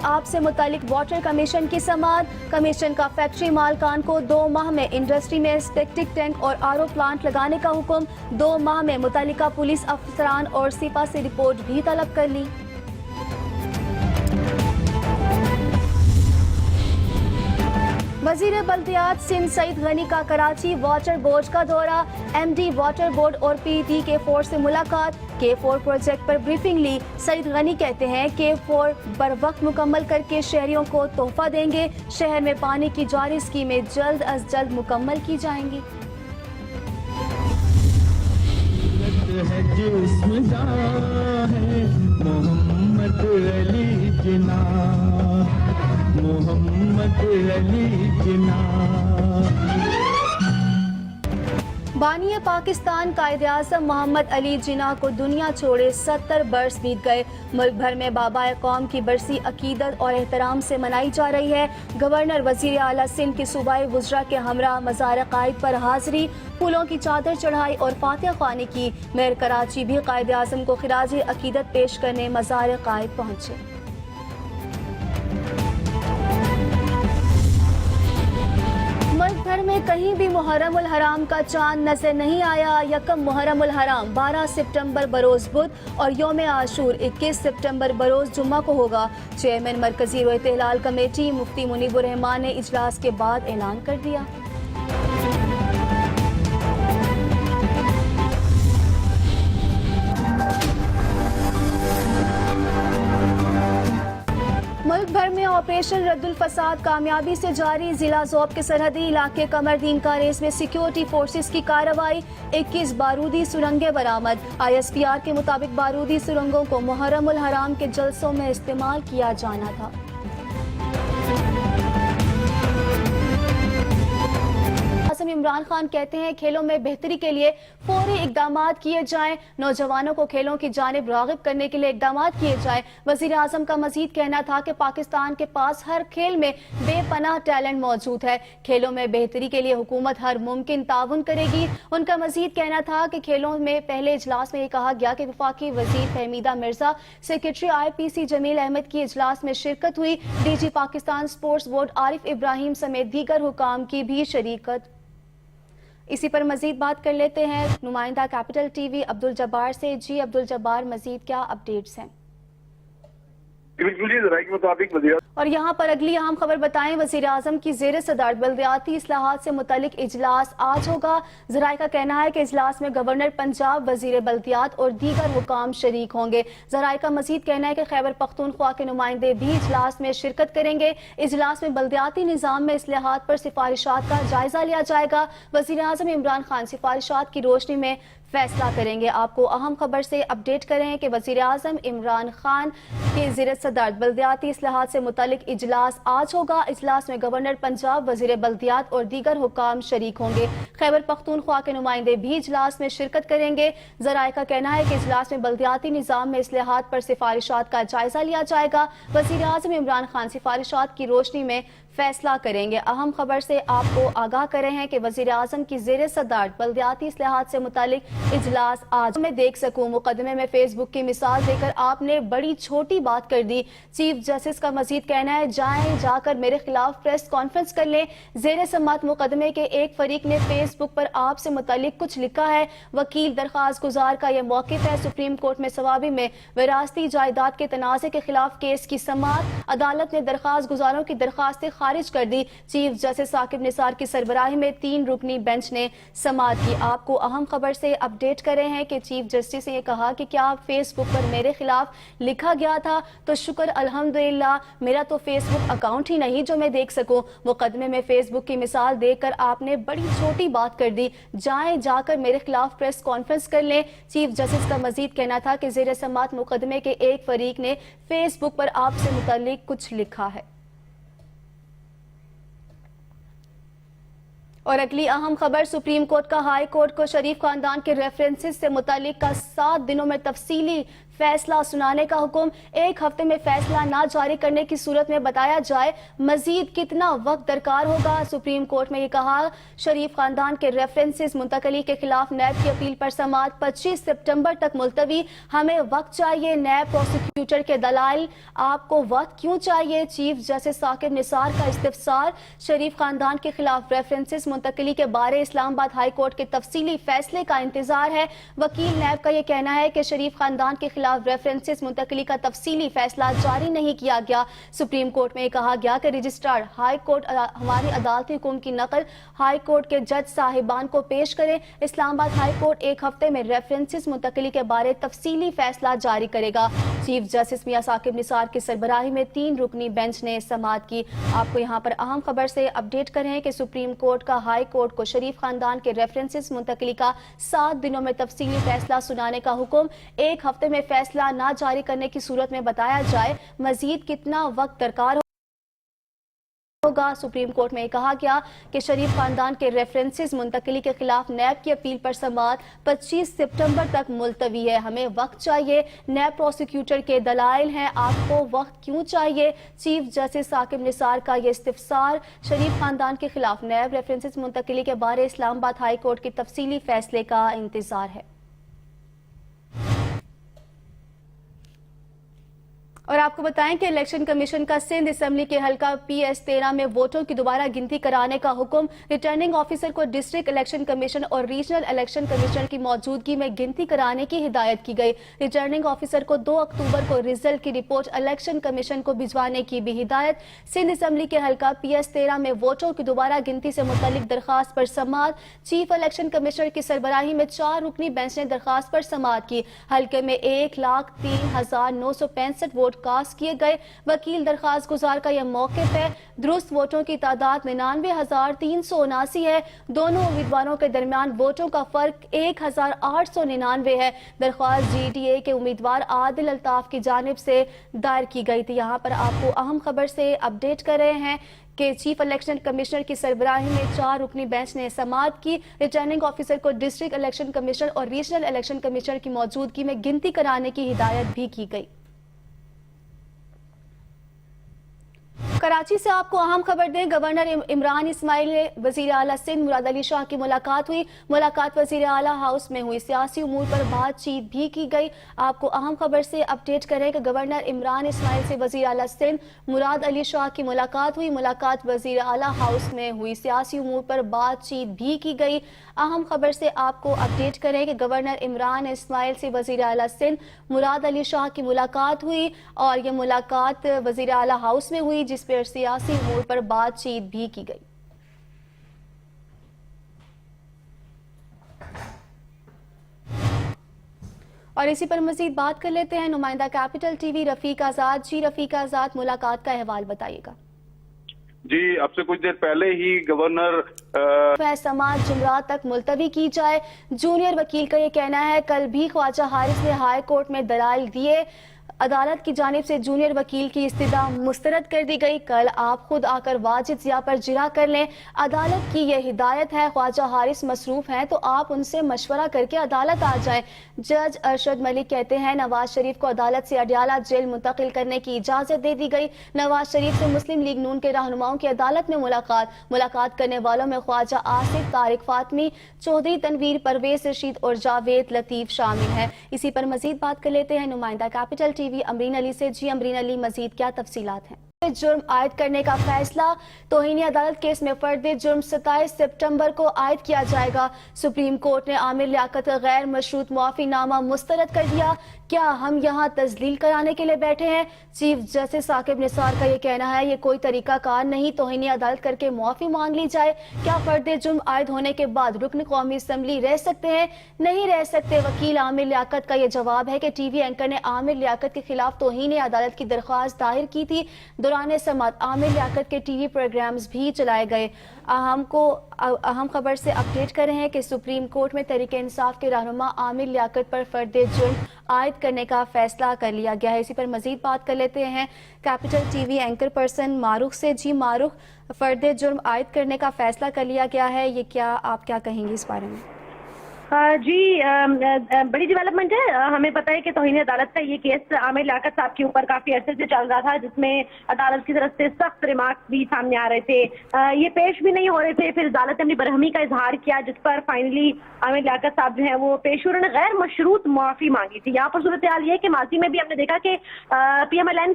आप से मुतालिक वाटर कमीशन की समाअत। कमीशन का फैक्ट्री मालकान को 2 माह में इंडस्ट्री में सेप्टिक टैंक और आरओ प्लांट लगाने का हुक्म। 2 माह में मुतालिका पुलिस अफसरान और सिपा से रिपोर्ट भी तलब कर ली। वजीर बल्दियात सिंध सईद गनी का कराची वाटर बोर्ड का दौरा। एमडी वाटर बोर्ड और पीटी K4 से मुलाकात। K4 प्रोजेक्ट पर ब्रीफिंग ली। सईद गनी कहते हैं K4 बर वक्त मुकम्मल करके शहरियों को तोहफा देंगे। शहर में पानी की जारी स्कीमें जल्द अज जल्द मुकम्मल की जाएंगी। बानिया पाकिस्तान कायद-ए-आज़म मोहम्मद अली जिन्ना को दुनिया छोड़े 70 बरस बीत गए। मुल्क भर में बाबाए कौम की बरसी अकीदत और एहतराम से मनाई जा रही है। गवर्नर वजीर आला सिंध के सूबाई वुज़रा के हमरा मज़ार कायद पर हाजिरी, फूलों की चादर चढ़ाई और फातिहा ख्वानी की। मेयर कराची भी कायद-ए-आज़म को खिराज अकीदत पेश करने मज़ार कायद पहुंचे। मुल्क भर में कहीं भी मुहर्रम उल हराम का चांद नजर नहीं आया। यकम मुहर्रम उल हराम 12 सितंबर बरोज बुध और योम आशूर 21 सितंबर बरोज जुम्मा को होगा। चेयरमैन मरकजी रोयत हिलाल कमेटी मुफ्ती मुनीबुर रहमान ने इजलास के बाद ऐलान कर दिया। मुल्क भर में ऑपरेशन रद्दुल फसाद कामयाबी से जारी। जिला ज़ौब के सरहदी इलाके कमरदीन कारेज में सिक्योरिटी फोर्सेस की कार्रवाई। 21 बारूदी सुरंगें बरामद। ISPR के मुताबिक बारूदी सुरंगों को मुहर्रम उल हराम के जलसों में इस्तेमाल किया जाना था। इमरान खान कहते हैं खेलों में बेहतरी के लिए फौरी इकदामात किए जाएं। नौजवानों को खेलों की जानिब राग़िब करने के लिए इकदामात किए जाएं। वज़ीर आज़म का मजीद कहना था कि पाकिस्तान के पास हर खेल में बेपनाह टैलेंट मौजूद है। खेलों में बेहतरी के लिए हुकूमत हर मुमकिन ताउन करेगी। उनका मजीद कहना था कि खेलों में पहले इजलास में ये कहा गया कि वफाकी वजीर फहमीदा मिर्जा, सेक्रेटरी IPC जमील अहमद की इजलास में शिरकत हुई। DG Pakistan sports board Arif Ibrahim समेत दीगर हुकाम की भी शरीकत। इसी पर मजीद बात कर लेते हैं नुमाइंदा कैपिटल TV अब्दुल जब्बार से। जी अब्दुल जब्बार, मजीद क्या अपडेट्स हैं? बिल्कुल जी, ज़राए के मुताबिक वज़ीर और यहाँ पर अगली अहम खबर बताएं। वज़ीर आज़म की ज़ेर सदारत बल्दियाती इस्लाहात से मुतल्लिक इजलास आज होगा। ज़राए का कहना है कि इजलास में गवर्नर पंजाब, वज़ीर बल्दियात और दीगर हुकाम शरीक होंगे। ज़राए का मजीद कहना है कि खैबर पख्तूनख्वा के नुमाइंदे भी इजलास में शिरकत करेंगे। इजलास में बल्दियाती निज़ाम में इस्लाहात पर सिफारिशात का जायजा लिया जाएगा। वज़ीर आज़म इमरान खान सिफारिशात की रोशनी में फैसला करेंगे। आपको अहम खबर से अपडेट करें कि वज़ीर आज़म इमरान खान के ज़ेर सदारत बल्दियाती इस्लाहात से मुतालिक इजलास आज होगा। इजलास में गवर्नर पंजाब, वज़ीर बल्दियात और दीगर हुकाम शरीक होंगे। खैबर पख्तूनख्वा के नुमाइंदे भी इजलास में शिरकत करेंगे। ज़राए का कहना है कि इजलास में बल्दियाती निज़ाम में इस्लाहात पर सिफारिशात का जायजा लिया जाएगा। वज़ीर आज़म इमरान खान सिफारिशात की रोशनी में फैसला करेंगे। अहम खबर से आपको आगाह कर रहे हैं कि वज़ीर आज़म की ज़ेर सदारत बल्दियाती इस्लाहात से मुतालिक इजलास आज मैं देख सकूं। मुकदमे में फेसबुक की मिसाल देकर आपने बड़ी छोटी बात कर दी। चीफ जस्टिस का मजीद कहना है जाएं जाकर मेरे खिलाफ प्रेस कॉन्फ्रेंस कर लें। ज़ेर समाअत मुकदमे के एक फरीक ने फेसबुक पर आपसे मुतालिक कुछ लिखा है। वकील दरखास्त गुजार का यह मौक़िफ़ है। सुप्रीम कोर्ट में सवाबी में विरासती जायदाद के तनाज़े के खिलाफ केस की समाअत। अदालत ने दरखास्त गुजारों की दरखास्तें खारिज कर दी। चीफ जस्टिस साकिब निसार की सरबराही में 3 रुकनी बेंच ने समाअत की। आपको अहम खबर से अपडेट कर रहे हैं कि चीफ जस्टिस ने यह कहा कि क्या फेसबुक पर मेरे खिलाफ लिखा गया था तो शुक्र अल्हम्दुलिल्लाह, मेरा तो फेसबुक अकाउंट ही नहीं जो मैं देख सकूं। मुकदमे में फेसबुक की मिसाल देकर आपने बड़ी छोटी बात कर दी। जाएं जाकर मेरे खिलाफ प्रेस कॉन्फ्रेंस कर लें। चीफ जस्टिस का मजीद कहना था कि ज़ेर समाअत मुकदमे के एक फरीक ने फेसबुक पर आपसे मुताल्लिक कुछ लिखा है। और अगली अहम खबर, सुप्रीम कोर्ट का हाई कोर्ट को शरीफ खानदान के रेफरेंसेस से मुतालिक का 7 दिनों में तफसीली फैसला सुनाने का हुक्म, 1 हफ्ते में फैसला ना जारी करने की सूरत में बताया जाए मजीद कितना वक्त दरकार होगा। सुप्रीम कोर्ट में ये कहा, शरीफ खानदान के रेफरेंसेस मुंतकली के खिलाफ नैब की अपील पर समाअत 25 सितंबर तक मुलतवी, हमें वक्त चाहिए। नैब प्रोसिक्यूटर के दलाइल, आपको वक्त क्यों चाहिए? चीफ जस्टिस साकिब निसार का इस्तिफसार, शरीफ खानदान के खिलाफ रेफरेंसेस मुंतकली के बारे इस्लामाबाद हाई कोर्ट के तफसीली फैसले का इंतजार है। वकील नैब का यह कहना है कि शरीफ खानदान के खिलाफ रेफरेंसेस मुंतकली का तफसीली फैसला जारी नहीं किया गया। सुप्रीम कोर्ट में कहा गया कि रजिस्ट्रार हाई कोर्ट हमारी अदालती हुक्म की नकल हाई कोर्ट के जज साहिबान को पेश करें। इस्लामाबाद हाई कोर्ट 1 हफ्ते में रेफरेंसेस मुंतकली के बारे तफसीली फैसला जारी करेगा। चीफ जस्टिस मियां साकिब निसार की सरबराही में 3 रुकनी बेंच ने समाअत की। आपको यहाँ पर अहम खबर से अपडेट करें कि सुप्रीम कोर्ट का हाई कोर्ट को शरीफ खानदान के रेफरेंसेस मुंतकली का 7 दिनों में तफसीली फैसला सुनाने का हुक्म, 1 हफ्ते में फैसला ना जारी करने की सूरत में बताया जाए मजीद कितना वक्त दरकार होगा। सुप्रीम कोर्ट में कहा गया कि शरीफ खानदान के रेफरेंसेस मुंतकली के खिलाफ नैब की अपील पर समाअत 25 सितंबर तक मुलतवी है, हमें वक्त चाहिए। नैब प्रोसिक्यूटर के दलाइल हैं, आपको वक्त क्यों चाहिए? चीफ जस्टिस साकिब निसार का यह इस्तिफसार, शरीफ खानदान के खिलाफ नैब रेफरेंसेस मुंतकली के बारे इस्लामाबाद हाई कोर्ट के तफसीली फैसले का इंतजार है। और आपको बताएं कि इलेक्शन कमीशन का सिंध असेंबली के हल्का PS13 में वोटों की दोबारा गिनती कराने का हुक्म, रिटर्निंग ऑफिसर को डिस्ट्रिक्ट इलेक्शन कमीशन और रीजनल इलेक्शन कमीशन की मौजूदगी में गिनती कराने की हिदायत की गई। रिटर्निंग ऑफिसर को 2 अक्टूबर को रिजल्ट की रिपोर्ट इलेक्शन कमीशन को भिजवाने की भी हिदायत। सिंध असेंबली के हल्का PS13 में वोटों की दोबारा गिनती से मुतल्लिक दरखास्त पर समाअत, चीफ इलेक्शन कमिश्नर की सरबराही में 4 रुकनी बेंच ने दरखास्त पर समाअत की। हल्के में 1,03,965 वोट कास्ट किए गए। वकील दरखास्त गुजार का यह मौकिफ है, दुरुस्त वोटों की तादाद 99,379 है। दोनों उम्मीदवारों के दरमियान वोटों का फर्क 1,899 है। दरख्वास्त GDA के उम्मीदवार आदिल अल्ताफ की जानिब से दायर की गई थी। यहाँ पर आपको अहम खबर से अपडेट कर रहे हैं कि चीफ इलेक्शन कमिश्नर की सरबराही में 4 रुकनी बेंच ने समाअत की। रिटर्निंग ऑफिसर को डिस्ट्रिक्ट इलेक्शन कमिश्नर और रीजनल इलेक्शन कमिश्नर की मौजूदगी में गिनती कराने की हिदायत भी की गई। कराची से आपको अहम खबर दें, गवर्नर इमरान इस्माइल ने वजीर आला सिंध मुराद अली शाह की मुलाकात हुई। मुलाकात वजीर आला हाउस में हुई, सियासी उमूर पर बातचीत भी की गई। आपको अहम खबर से अपडेट करें कि गवर्नर इमरान इस्माइल से वजीर आला सिंध मुराद अली शाह की मुलाकात हुई। मुलाकात वजीर आला हाउस में हुई, सियासी उमूर पर बातचीत भी की गई। अहम खबर से आपको अपडेट करें कि गवर्नर इमरान इस्माइल से वजीर आला सिंध मुराद अली शाह की मुलाकात हुई और ये मुलाकात वजीर आला हाउस में हुई, जिस पर सियासी उमूर पर बातचीत भी की गई। और इसी पर मजीद बात कर लेते हैं नुमाइंदा कैपिटल टीवी रफीक आजाद। जी रफीक आजाद, मुलाकात का अहवाल बताइएगा। जी, अब से कुछ देर पहले ही गवर्नर समाअत जुमरात तक मुलतवी की जाए। जूनियर वकील का ये कहना है, कल भी ख्वाजा हारिस ने हाई कोर्ट में दलाइल दिए, अदालत की जानिब से जूनियर वकील की इस्तदा मुस्तरद कर दी गई। कल आप खुद आकर वाजिद ज़िया पर जिरा कर लें, अदालत की यह हिदायत है। ख्वाजा हारिस मसरूफ हैं तो आप उनसे मशवरा करके अदालत आ जाएं। जज अरशद मलिक कहते हैं, नवाज शरीफ को अदालत से अडियाला जेल मुंतकिल करने की इजाज़त दे दी गई। नवाज शरीफ से मुस्लिम लीग नून के रहनुमाओं की अदालत में मुलाकात करने वालों में ख्वाजा आसिफ, तारिक फातमी, चौधरी तनवीर, परवेज रशीद और जावेद लतीफ शामिल हैं। इसी पर मजीद बात कर लेते हैं नुमाइंदा कैपिटल टीवी अमरीन अली से। जी अमरीन अली, मजीद क्या तफसीलात हैं? जुर्म आयद करने का फैसला, तौहीन अदालत केस में फर्द जुर्म 27 सितंबर को आयद किया जाएगा। सुप्रीम कोर्ट ने आमिर लियाकत गैर मशरूत मुआफीनामा मुस्तरद कर दिया। क्या हम यहाँ तजलील कराने के लिए बैठे हैं? चीफ जस्टिस साकिब निसार का ये कहना है, ये कोई तरीका कार नहीं, तौहीन अदालत करके मुआफी मांग ली जाए। क्या फर्द जुर्म आयद होने के बाद रुकन कौमी असम्बली रह सकते हैं? नहीं रह सकते। वकील आमिर लियाकत का यह जवाब है कि टीवी एंकर ने आमिर लियाकत के खिलाफ तौहीन अदालत की दरख्वास्त दायर की थी। दौरान समाअत आमिर लियाकत के टीवी प्रोग्राम्स भी चलाए गए। अहम खबर से अपडेट कर रहे हैं कि सुप्रीम कोर्ट में तहरीक इंसाफ के रहनुमा आमिर लियाकत पर फर्द जुर्म आयद करने का फैसला कर लिया गया है। इसी पर मजीद बात कर लेते हैं capital TV anchor person Marukh से। जी मारूख, फर्द जुर्म आयद करने का फैसला कर लिया गया है, ये क्या आप क्या कहेंगे इस बारे में? जी बड़ी डेवलपमेंट है। हमें पता है कि तौहीन अदालत का ये केस आमिर लियाकत साहब के ऊपर काफी अरसे से चल रहा था, जिसमें अदालत की तरफ से सख्त रिमार्क्स भी सामने आ रहे थे। ये पेश भी नहीं हो रहे थे। फिर अदालत ने अपनी बरहमी का इजहार किया, जिस पर फाइनली आमिर लियाकत साहब जो है वो पेश हुए। उन्होंने गैर मशरूत माफी मांगी थी। यहाँ पर सूरत हाल ये है कि माजी में भी हमने देखा कि PMLN